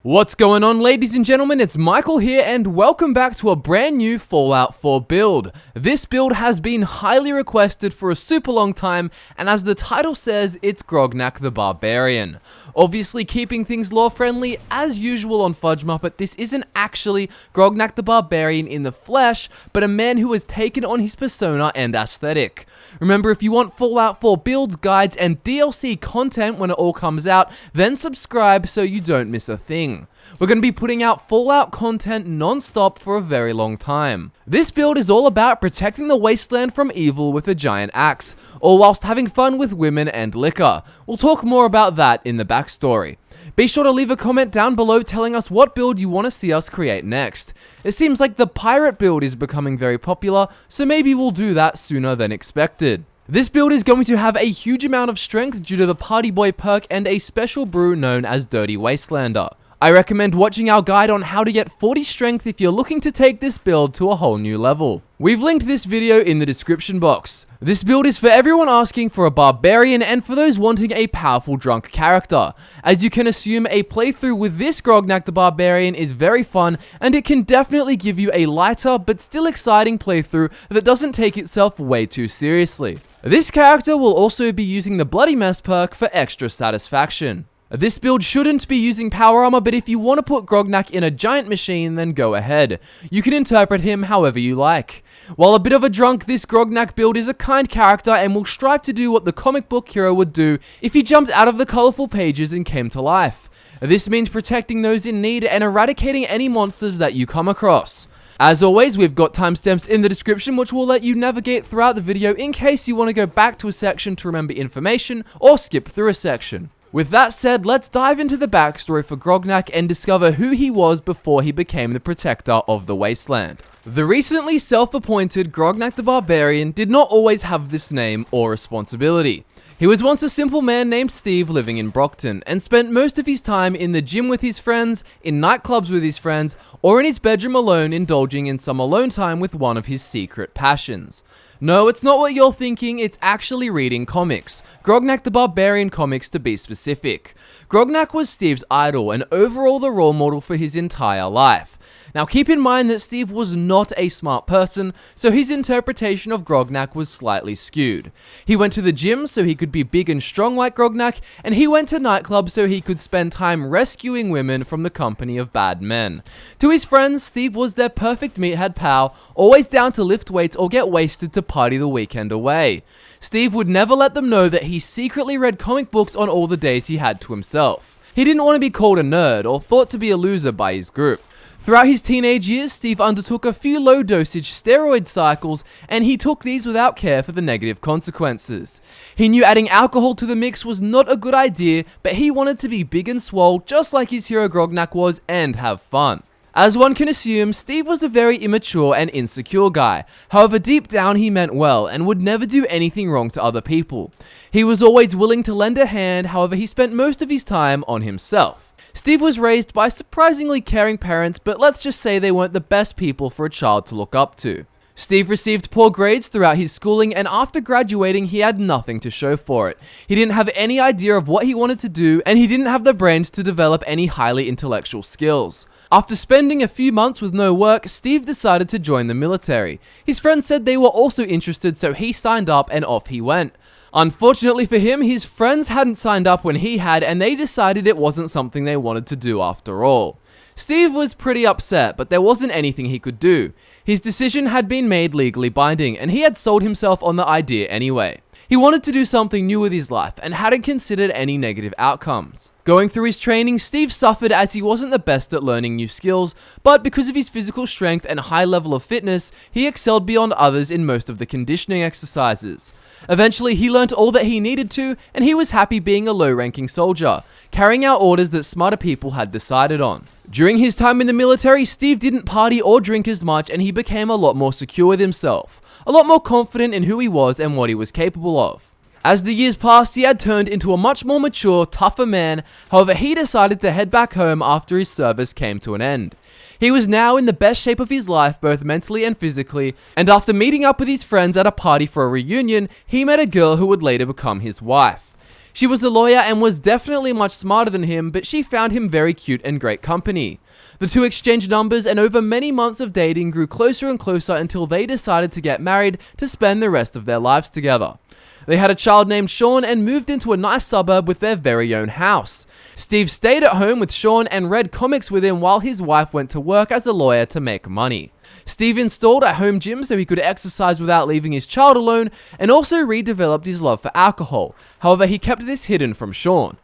What's going on, ladies and gentlemen? It's Michael here and welcome back to a brand new Fallout 4 build. This build has been highly requested for a super long time, and as the title says, it's Grognak the Barbarian. Obviously keeping things lore friendly, as usual on FudgeMuppet, this isn't actually Grognak the Barbarian in the flesh, but a man who has taken on his persona and aesthetic. Remember, if you want Fallout 4 builds, guides, and DLC content when it all comes out, then subscribe so you don't miss a thing. We're going to be putting out Fallout content non-stop for a very long time. This build is all about protecting the wasteland from evil with a giant axe, all whilst having fun with women and liquor. We'll talk more about that in the backstory. Be sure to leave a comment down below telling us what build you want to see us create next. It seems like the pirate build is becoming very popular, so maybe we'll do that sooner than expected. This build is going to have a huge amount of strength due to the Party Boy perk and a special brew known as Dirty Wastelander. I recommend watching our guide on how to get 40 strength if you're looking to take this build to a whole new level. We've linked this video in the description box. This build is for everyone asking for a barbarian and for those wanting a powerful drunk character. As you can assume, a playthrough with this Grognak the Barbarian is very fun, and it can definitely give you a lighter but still exciting playthrough that doesn't take itself way too seriously. This character will also be using the Bloody Mess perk for extra satisfaction. This build shouldn't be using power armor, but if you want to put Grognak in a giant machine, then go ahead. You can interpret him however you like. While a bit of a drunk, this Grognak build is a kind character and will strive to do what the comic book hero would do if he jumped out of the colorful pages and came to life. This means protecting those in need and eradicating any monsters that you come across. As always, we've got timestamps in the description which will let you navigate throughout the video in case you want to go back to a section to remember information or skip through a section. With that said, let's dive into the backstory for Grognak and discover who he was before he became the protector of the wasteland. The recently self-appointed Grognak the Barbarian did not always have this name or responsibility. He was once a simple man named Steve living in Brockton and spent most of his time in the gym with his friends, in nightclubs with his friends, or in his bedroom alone indulging in some alone time with one of his secret passions. No, it's not what you're thinking, it's actually reading comics. Grognak the Barbarian comics to be specific. Grognak was Steve's idol and overall the role model for his entire life. Now keep in mind that Steve was not a smart person, so his interpretation of Grognak was slightly skewed. He went to the gym so he could be big and strong like Grognak, and he went to nightclubs so he could spend time rescuing women from the company of bad men. To his friends, Steve was their perfect meathead pal, always down to lift weights or get wasted to party the weekend away. Steve would never let them know that he secretly read comic books on all the days he had to himself. He didn't want to be called a nerd or thought to be a loser by his group. Throughout his teenage years, Steve undertook a few low-dosage steroid cycles, and he took these without care for the negative consequences. He knew adding alcohol to the mix was not a good idea, but he wanted to be big and swole just like his hero Grognak was and have fun. As one can assume, Steve was a very immature and insecure guy. However, deep down he meant well and would never do anything wrong to other people. He was always willing to lend a hand, however he spent most of his time on himself. Steve was raised by surprisingly caring parents, but let's just say they weren't the best people for a child to look up to. Steve received poor grades throughout his schooling, and after graduating he had nothing to show for it. He didn't have any idea of what he wanted to do, and he didn't have the brains to develop any highly intellectual skills. After spending a few months with no work, Steve decided to join the military. His friends said they were also interested, so he signed up and off he went. Unfortunately for him, his friends hadn't signed up when he had, and they decided it wasn't something they wanted to do after all. Steve was pretty upset, but there wasn't anything he could do. His decision had been made legally binding, and he had sold himself on the idea anyway. He wanted to do something new with his life and hadn't considered any negative outcomes. Going through his training, Steve suffered as he wasn't the best at learning new skills, but because of his physical strength and high level of fitness, he excelled beyond others in most of the conditioning exercises. Eventually, he learnt all that he needed to, and he was happy being a low-ranking soldier, carrying out orders that smarter people had decided on. During his time in the military, Steve didn't party or drink as much, and he became a lot more secure with himself, a lot more confident in who he was and what he was capable of. As the years passed, he had turned into a much more mature, tougher man. However, he decided to head back home after his service came to an end. He was now in the best shape of his life, both mentally and physically, and after meeting up with his friends at a party for a reunion, he met a girl who would later become his wife. She was a lawyer and was definitely much smarter than him, but she found him very cute and great company. The two exchanged numbers and over many months of dating grew closer and closer until they decided to get married to spend the rest of their lives together. They had a child named Sean and moved into a nice suburb with their very own house. Steve stayed at home with Sean and read comics with him while his wife went to work as a lawyer to make money. Steve installed a home gym so he could exercise without leaving his child alone, and also redeveloped his love for alcohol. However, he kept this hidden from Sean.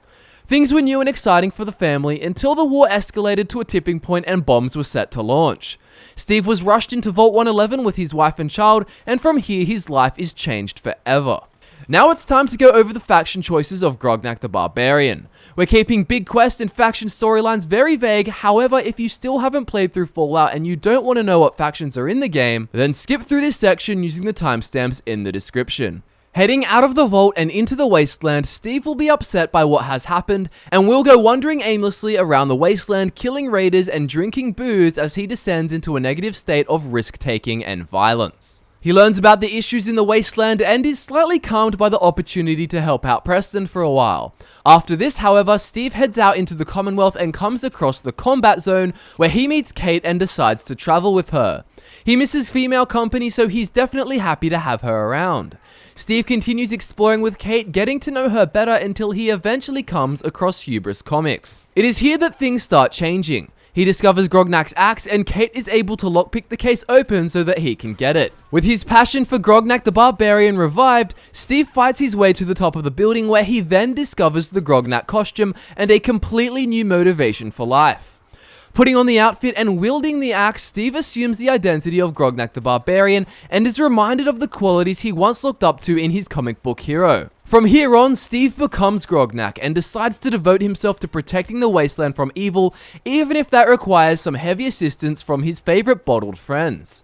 Things were new and exciting for the family until the war escalated to a tipping point and bombs were set to launch. Steve was rushed into Vault 111 with his wife and child, and from here his life is changed forever. Now it's time to go over the faction choices of Grognak the Barbarian. We're keeping big quest and faction storylines very vague, however if you still haven't played through Fallout and you don't want to know what factions are in the game, then skip through this section using the timestamps in the description. Heading out of the vault and into the wasteland, Steve will be upset by what has happened and will go wandering aimlessly around the wasteland, killing raiders and drinking booze as he descends into a negative state of risk-taking and violence. He learns about the issues in the wasteland and is slightly calmed by the opportunity to help out Preston for a while. After this, however, Steve heads out into the Commonwealth and comes across the combat zone where he meets Kate and decides to travel with her. He misses female company, so he's definitely happy to have her around. Steve continues exploring with Kate, getting to know her better until he eventually comes across Hubris Comics. It is here that things start changing. He discovers Grognak's axe and Kate is able to lockpick the case open so that he can get it. With his passion for Grognak the Barbarian revived, Steve fights his way to the top of the building where he then discovers the Grognak costume and a completely new motivation for life. Putting on the outfit and wielding the axe, Steve assumes the identity of Grognak the Barbarian and is reminded of the qualities he once looked up to in his comic book hero. From here on, Steve becomes Grognak and decides to devote himself to protecting the wasteland from evil, even if that requires some heavy assistance from his favorite bottled friends.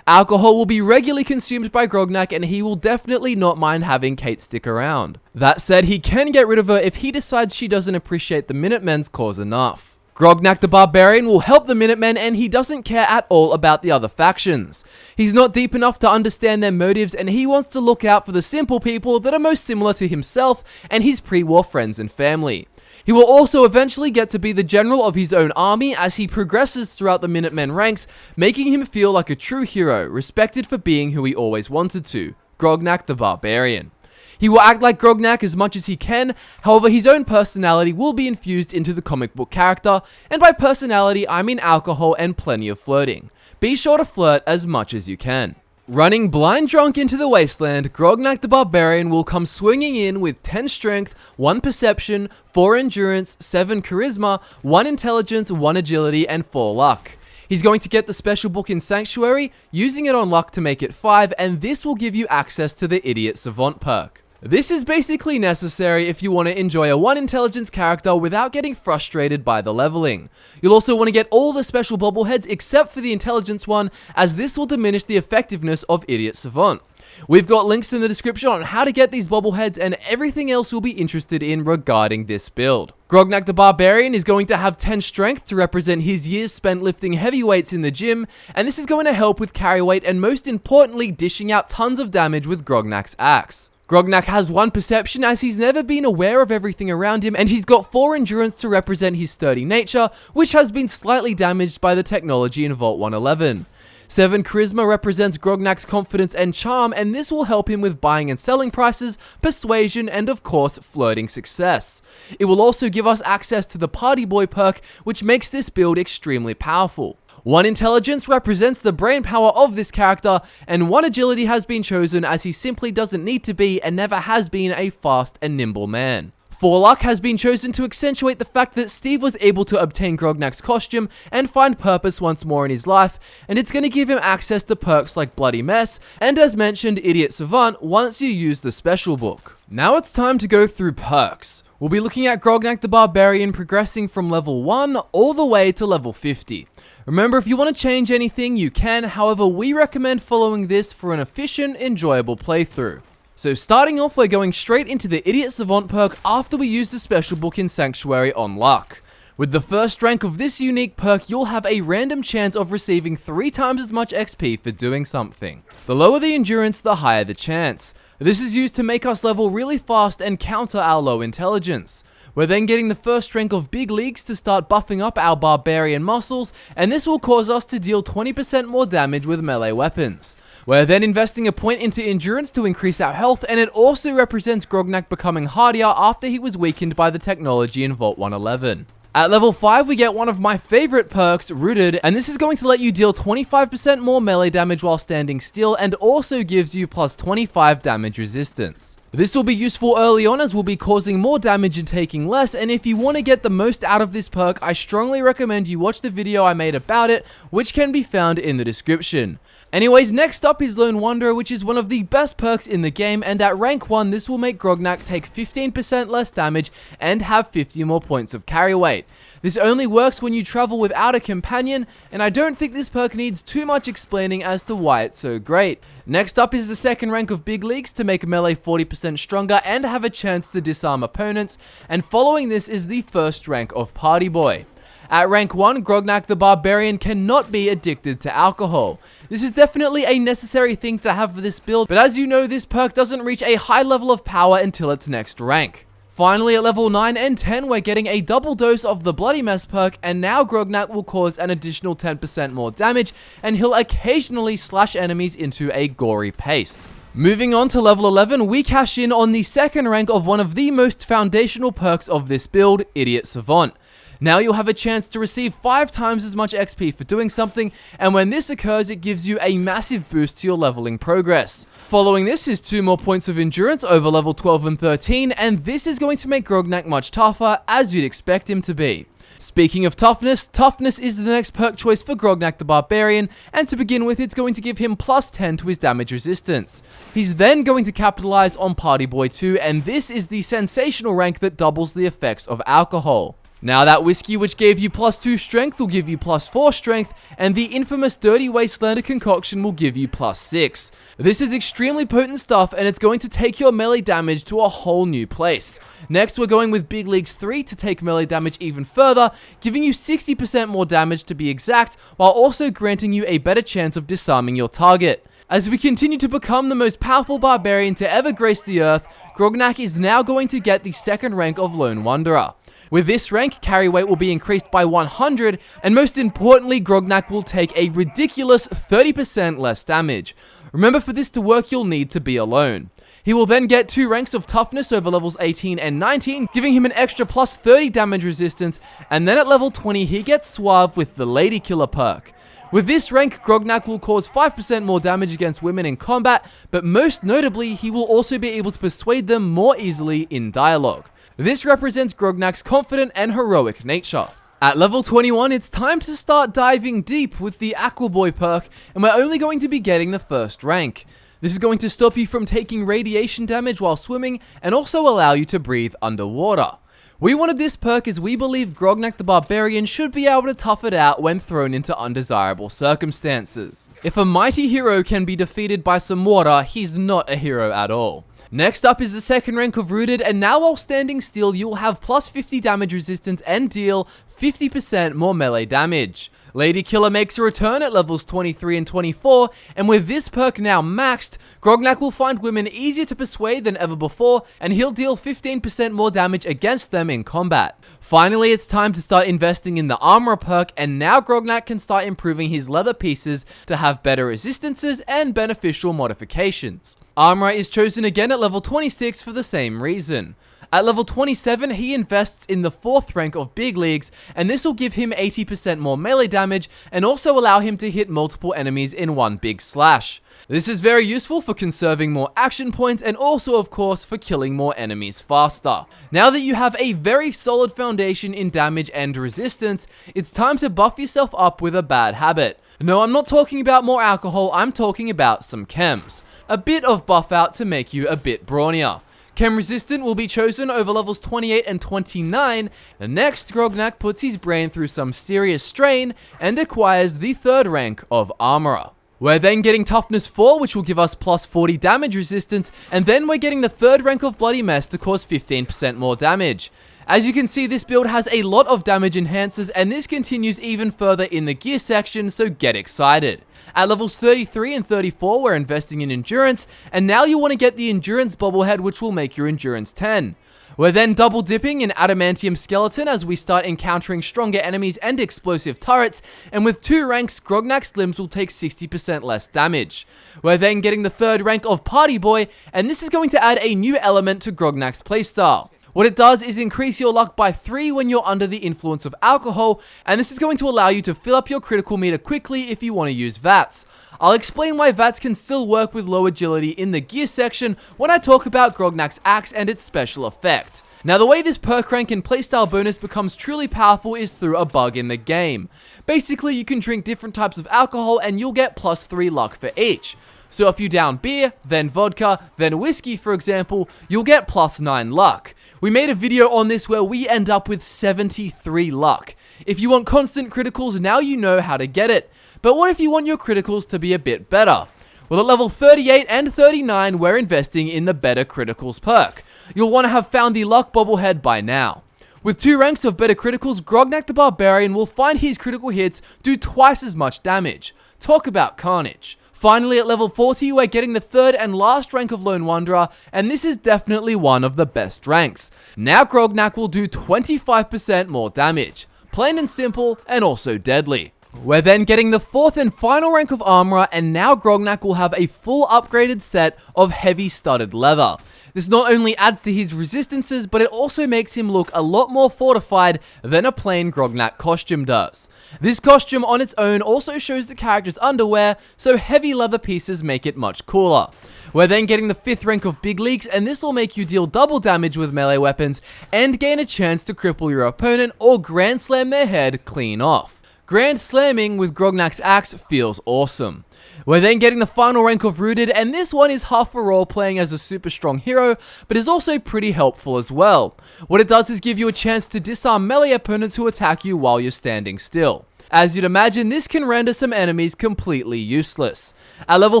Alcohol will be regularly consumed by Grognak and he will definitely not mind having Kate stick around. That said, he can get rid of her if he decides she doesn't appreciate the Minutemen's cause enough. Grognak the Barbarian will help the Minutemen and he doesn't care at all about the other factions. He's not deep enough to understand their motives and he wants to look out for the simple people that are most similar to himself and his pre-war friends and family. He will also eventually get to be the general of his own army as he progresses throughout the Minutemen ranks, making him feel like a true hero, respected for being who he always wanted to, Grognak the Barbarian. He will act like Grognak as much as he can, however his own personality will be infused into the comic book character, and by personality I mean alcohol and plenty of flirting. Be sure to flirt as much as you can. Running blind drunk into the wasteland, Grognak the Barbarian will come swinging in with 10 strength, 1 perception, 4 endurance, 7 charisma, 1 intelligence, 1 agility, and 4 luck. He's going to get the special book in Sanctuary, using it on luck to make it 5, and this will give you access to the Idiot Savant perk. This is basically necessary if you want to enjoy a 1 intelligence character without getting frustrated by the leveling. You'll also want to get all the special bobbleheads except for the intelligence one, as this will diminish the effectiveness of Idiot Savant. We've got links in the description on how to get these bobbleheads and everything else you'll be interested in regarding this build. Grognak the Barbarian is going to have 10 strength to represent his years spent lifting heavy weights in the gym, and this is going to help with carry weight and most importantly dishing out tons of damage with Grognak's axe. Grognak has 1 perception as he's never been aware of everything around him, and he's got 4 endurance to represent his sturdy nature, which has been slightly damaged by the technology in Vault 111. 7 charisma represents Grognak's confidence and charm, and this will help him with buying and selling prices, persuasion, and of course, flirting success. It will also give us access to the Party Boy perk, which makes this build extremely powerful. 1 intelligence represents the brain power of this character, and 1 agility has been chosen as he simply doesn't need to be and never has been a fast and nimble man. 4 luck has been chosen to accentuate the fact that Steve was able to obtain Grognak's costume and find purpose once more in his life, and it's going to give him access to perks like Bloody Mess, and as mentioned Idiot Savant once you use the special book. Now it's time to go through perks. We'll be looking at Grognak the Barbarian progressing from level 1 all the way to level 50. Remember, if you want to change anything, you can, however, we recommend following this for an efficient, enjoyable playthrough. So starting off, we're going straight into the Idiot Savant perk after we use the special book in Sanctuary on luck. With the first rank of this unique perk, you'll have a random chance of receiving 3 times as much XP for doing something. The lower the endurance, the higher the chance. This is used to make us level really fast and counter our low intelligence. We're then getting the first rank of Big Leagues to start buffing up our barbarian muscles, and this will cause us to deal 20% more damage with melee weapons. We're then investing a point into endurance to increase our health, and it also represents Grognak becoming hardier after he was weakened by the technology in Vault 111. At level 5, we get one of my favorite perks, Rooted, and this is going to let you deal 25% more melee damage while standing still, and also gives you plus 25 damage resistance. This will be useful early on as we'll be causing more damage and taking less, and if you want to get the most out of this perk, I strongly recommend you watch the video I made about it, which can be found in the description. Anyways, next up is Lone Wanderer, which is one of the best perks in the game, and at rank 1 this will make Grognak take 15% less damage and have 50 more points of carry weight. This only works when you travel without a companion, and I don't think this perk needs too much explaining as to why it's so great. Next up is the second rank of Big Leagues to make melee 40% stronger and have a chance to disarm opponents, and following this is the first rank of Party Boy. At rank 1, Grognak the Barbarian cannot be addicted to alcohol. This is definitely a necessary thing to have for this build, but as you know, this perk doesn't reach a high level of power until its next rank. Finally, at level 9 and 10, we're getting a double dose of the Bloody Mess perk, and now Grognak will cause an additional 10% more damage, and he'll occasionally slash enemies into a gory paste. Moving on to level 11, we cash in on the second rank of one of the most foundational perks of this build, Idiot Savant. Now you'll have a chance to receive 5 times as much XP for doing something, and when this occurs, it gives you a massive boost to your leveling progress. Following this is 2 more points of endurance over level 12 and 13, and this is going to make Grognak much tougher, as you'd expect him to be. Speaking of toughness, toughness is the next perk choice for Grognak the Barbarian, and to begin with, it's going to give him plus 10 to his damage resistance. He's then going to capitalize on Party Boy 2, and this is the sensational rank that doubles the effects of alcohol. Now that whiskey which gave you plus 2 strength will give you plus 4 strength, and the infamous Dirty Wastelander concoction will give you plus 6. This is extremely potent stuff, and it's going to take your melee damage to a whole new place. Next, we're going with Big Leagues 3 to take melee damage even further, giving you 60% more damage to be exact, while also granting you a better chance of disarming your target. As we continue to become the most powerful barbarian to ever grace the earth, Grognak is now going to get the second rank of Lone Wanderer. With this rank, carry weight will be increased by 100, and most importantly, Grognak will take a ridiculous 30% less damage. Remember, for this to work, you'll need to be alone. He will then get 2 ranks of toughness over levels 18 and 19, giving him an extra plus 30 damage resistance, and then at level 20, he gets Suave with the Lady Killer perk. With this rank, Grognak will cause 5% more damage against women in combat, but most notably, he will also be able to persuade them more easily in dialogue. This represents Grognak's confident and heroic nature. At level 21, it's time to start diving deep with the Aqua Boy perk, and we're only going to be getting the first rank. This is going to stop you from taking radiation damage while swimming, and also allow you to breathe underwater. We wanted this perk as we believe Grognak the Barbarian should be able to tough it out when thrown into undesirable circumstances. If a mighty hero can be defeated by some water, he's not a hero at all. Next up is the second rank of Rooted, and now while standing still, you'll have plus 50 damage resistance and deal 50% more melee damage. Lady Killer makes a return at levels 23 and 24, and with this perk now maxed, Grognak will find women easier to persuade than ever before, and he'll deal 15% more damage against them in combat. Finally, it's time to start investing in the Armorer perk, and now Grognak can start improving his leather pieces to have better resistances and beneficial modifications. Armorer is chosen again at level 26 for the same reason. At level 27, he invests in the 4th rank of Big Leagues, and this will give him 80% more melee damage and also allow him to hit multiple enemies in one big slash. This is very useful for conserving more action points and also, of course, for killing more enemies faster. Now that you have a very solid foundation in damage and resistance, it's time to buff yourself up with a bad habit. No, I'm not talking about more alcohol, I'm talking about some chems. A bit of buff out to make you a bit brawnier. Chem Resistant will be chosen over levels 28 and 29, and next Grognak puts his brain through some serious strain and acquires the 3rd rank of Armorer. We're then getting Toughness 4, which will give us plus 40 damage resistance, and then we're getting the 3rd rank of Bloody Mess to cause 15% more damage. As you can see, this build has a lot of damage enhancers, and this continues even further in the gear section, so get excited. At levels 33 and 34, we're investing in endurance, and now you want to get the endurance bobblehead, which will make your endurance 10. We're then double dipping in adamantium skeleton as we start encountering stronger enemies and explosive turrets, and with 2 ranks, Grognak's limbs will take 60% less damage. We're then getting the 3rd rank of Party Boy, and this is going to add a new element to Grognak's playstyle. What it does is increase your luck by 3 when you're under the influence of alcohol, and this is going to allow you to fill up your critical meter quickly if you want to use VATS. I'll explain why VATS can still work with low agility in the gear section when I talk about Grognak's axe and its special effect. Now, the way this perk rank and playstyle bonus becomes truly powerful is through a bug in the game. Basically, you can drink different types of alcohol and you'll get plus 3 luck for each. So if you down beer, then vodka, then whiskey for example, you'll get plus 9 luck. We made a video on this where we end up with 73 luck. If you want constant criticals, now you know how to get it. But what if you want your criticals to be a bit better? Well, at level 38 and 39, we're investing in the Better Criticals perk. You'll want to have found the luck bobblehead by now. With 2 ranks of Better Criticals, Grognak the Barbarian will find his critical hits do twice as much damage. Talk about carnage. Finally, at level 40, we're getting the 3rd and last rank of Lone Wanderer, and this is definitely one of the best ranks. Now Grognak will do 25% more damage. Plain and simple, and also deadly. We're then getting the 4th and final rank of Armorer, and now Grognak will have a full upgraded set of heavy studded leather. This not only adds to his resistances, but it also makes him look a lot more fortified than a plain Grognak costume does. This costume on its own also shows the character's underwear, so heavy leather pieces make it much cooler. We're then getting the 5th rank of Big Leagues, and this will make you deal double damage with melee weapons and gain a chance to cripple your opponent or Grand Slam their head clean off. Grand Slamming with Grognak's axe feels awesome. We're then getting the final rank of Rooted, and this one is half for role-playing as a super strong hero, but is also pretty helpful as well. What it does is give you a chance to disarm melee opponents who attack you while you're standing still. As you'd imagine, this can render some enemies completely useless. At level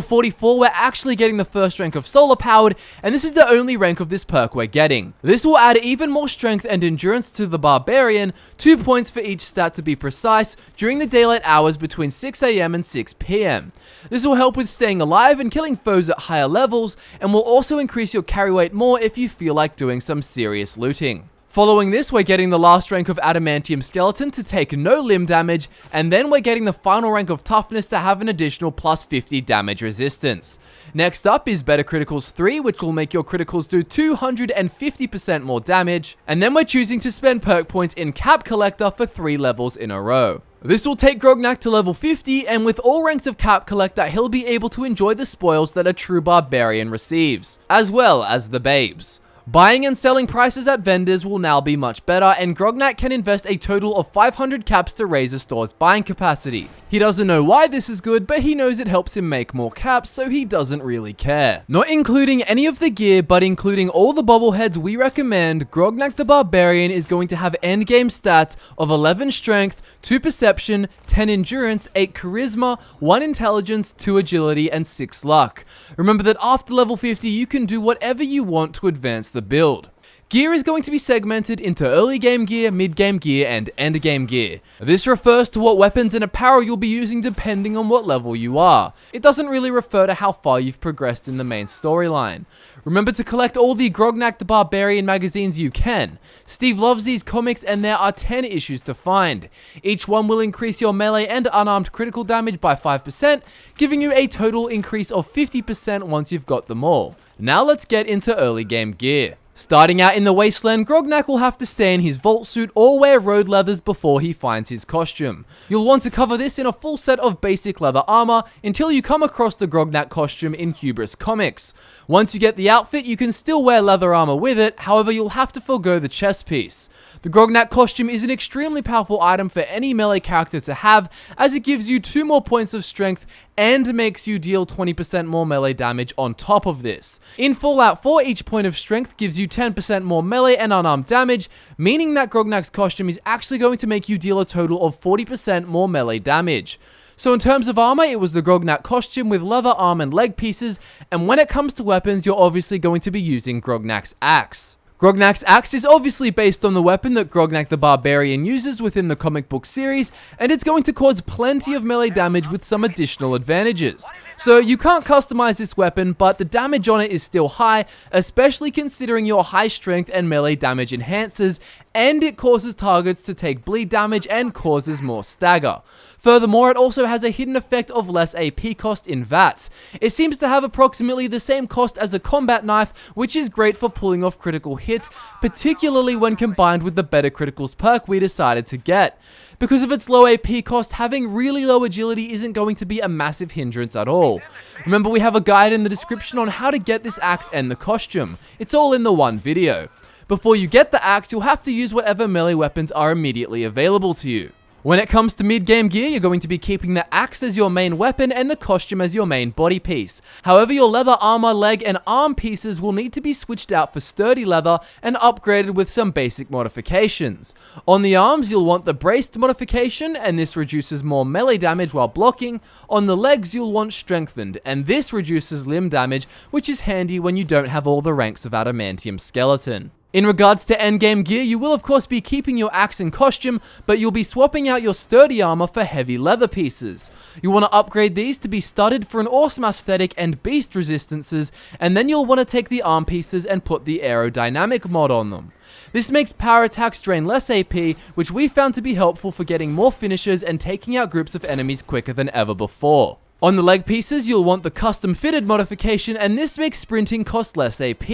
44, we're actually getting the 1st rank of Solar Powered, and this is the only rank of this perk we're getting. This will add even more strength and endurance to the Barbarian, 2 points for each stat to be precise, during the daylight hours between 6 AM and 6 PM. This will help with staying alive and killing foes at higher levels, and will also increase your carry weight more if you feel like doing some serious looting. Following this, we're getting the last rank of Adamantium Skeleton to take no limb damage, and then we're getting the final rank of Toughness to have an additional plus 50 damage resistance. Next up is Better Criticals 3, which will make your criticals do 250% more damage, and then we're choosing to spend perk points in Cap Collector for 3 levels in a row. This will take Grognak to level 50, and with all ranks of Cap Collector, he'll be able to enjoy the spoils that a true barbarian receives, as well as the babes. Buying and selling prices at vendors will now be much better, and Grognak can invest a total of 500 caps to raise a store's buying capacity. He doesn't know why this is good, but he knows it helps him make more caps, so he doesn't really care. Not including any of the gear, but including all the bobbleheads we recommend, Grognak the Barbarian is going to have endgame stats of 11 strength, 2 perception, 10 endurance, 8 charisma, 1 intelligence, 2 agility, and 6 luck. Remember that after level 50, you can do whatever you want to advance the build. Gear is going to be segmented into early game gear, mid game gear, and end game gear. This refers to what weapons and apparel you'll be using depending on what level you are. It doesn't really refer to how far you've progressed in the main storyline. Remember to collect all the Grognak the Barbarian magazines you can. Steve loves these comics, and there are 10 issues to find. Each one will increase your melee and unarmed critical damage by 5%, giving you a total increase of 50% once you've got them all. Now let's get into early game gear. Starting out in the Wasteland, Grognak will have to stay in his vault suit or wear road leathers before he finds his costume. You'll want to cover this in a full set of basic leather armor until you come across the Grognak costume in Hubris Comics. Once you get the outfit, you can still wear leather armor with it, however you'll have to forgo the chest piece. The Grognak costume is an extremely powerful item for any melee character to have, as it gives you 2 more points of strength and makes you deal 20% more melee damage on top of this. In Fallout 4, each point of strength gives you 10% more melee and unarmed damage, meaning that Grognak's costume is actually going to make you deal a total of 40% more melee damage. So in terms of armor, it was the Grognak costume with leather arm and leg pieces, and when it comes to weapons, you're obviously going to be using Grognak's axe. Grognak's axe is obviously based on the weapon that Grognak the Barbarian uses within the comic book series, and it's going to cause plenty of melee damage with some additional advantages. So you can't customize this weapon, but the damage on it is still high, especially considering your high strength and melee damage enhancers, and it causes targets to take bleed damage and causes more stagger. Furthermore, it also has a hidden effect of less AP cost in VATS. It seems to have approximately the same cost as a combat knife, which is great for pulling off critical hits, particularly when combined with the better criticals perk we decided to get. Because of its low AP cost, having really low agility isn't going to be a massive hindrance at all. Remember, we have a guide in the description on how to get this axe and the costume. It's all in the one video. Before you get the axe, you'll have to use whatever melee weapons are immediately available to you. When it comes to mid-game gear, you're going to be keeping the axe as your main weapon and the costume as your main body piece. However, your leather armor, leg, and arm pieces will need to be switched out for sturdy leather and upgraded with some basic modifications. On the arms, you'll want the braced modification, and this reduces more melee damage while blocking. On the legs, you'll want strengthened, and this reduces limb damage, which is handy when you don't have all the ranks of adamantium skeleton. In regards to endgame gear, you will of course be keeping your axe and costume, but you'll be swapping out your sturdy armor for heavy leather pieces. You want to upgrade these to be studded for an awesome aesthetic and beast resistances, and then you'll want to take the arm pieces and put the aerodynamic mod on them. This makes power attacks drain less AP, which we found to be helpful for getting more finishers and taking out groups of enemies quicker than ever before. On the leg pieces, you'll want the custom fitted modification, and this makes sprinting cost less AP.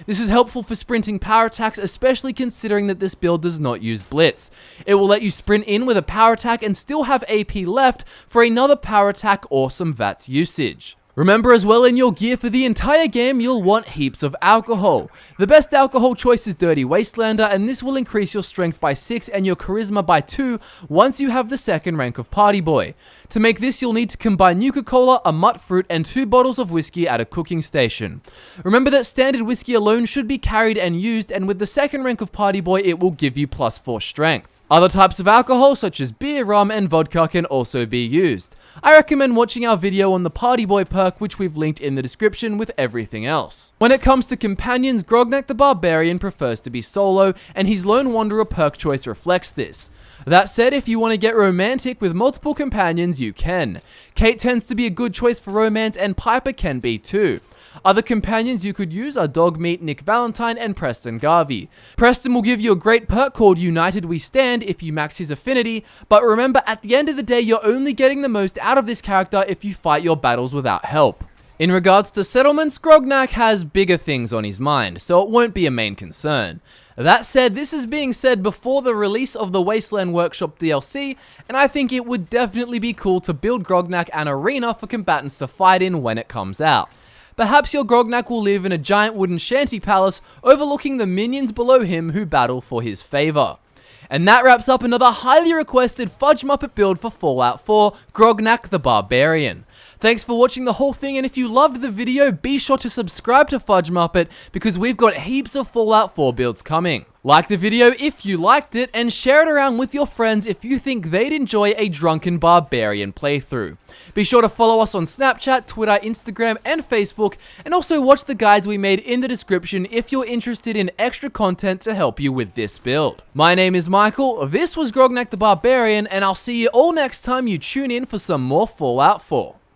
This is helpful for sprinting power attacks, especially considering that this build does not use blitz. It will let you sprint in with a power attack and still have AP left for another power attack or some VATS usage. Remember as well, in your gear for the entire game, you'll want heaps of alcohol. The best alcohol choice is Dirty Wastelander, and this will increase your strength by 6 and your charisma by 2 once you have the second rank of Party Boy. To make this, you'll need to combine Nuka-Cola, a mutt fruit, and 2 bottles of whiskey at a cooking station. Remember that standard whiskey alone should be carried and used, and with the second rank of Party Boy, it will give you +4 strength. Other types of alcohol, such as beer, rum, and vodka, can also be used. I recommend watching our video on the Party Boy perk, which we've linked in the description with everything else. When it comes to companions, Grognak the Barbarian prefers to be solo, and his Lone Wanderer perk choice reflects this. That said, if you want to get romantic with multiple companions, you can. Kate tends to be a good choice for romance, and Piper can be too. Other companions you could use are Dogmeat, Nick Valentine, and Preston Garvey. Preston will give you a great perk called United We Stand if you max his affinity, but remember, at the end of the day, you're only getting the most out of this character if you fight your battles without help. In regards to settlements, Grognak has bigger things on his mind, so it won't be a main concern. That said, this is being said before the release of the Wasteland Workshop DLC, and I think it would definitely be cool to build Grognak an arena for combatants to fight in when it comes out. Perhaps your Grognak will live in a giant wooden shanty palace overlooking the minions below him who battle for his favor. And that wraps up another highly requested FudgeMuppet build for Fallout 4, Grognak the Barbarian. Thanks for watching the whole thing, and if you loved the video, be sure to subscribe to FudgeMuppet because we've got heaps of Fallout 4 builds coming. Like the video if you liked it, and share it around with your friends if you think they'd enjoy a drunken barbarian playthrough. Be sure to follow us on Snapchat, Twitter, Instagram, and Facebook, and also watch the guides we made in the description if you're interested in extra content to help you with this build. My name is Michael, this was Grognak the Barbarian, and I'll see you all next time you tune in for some more Fallout 4.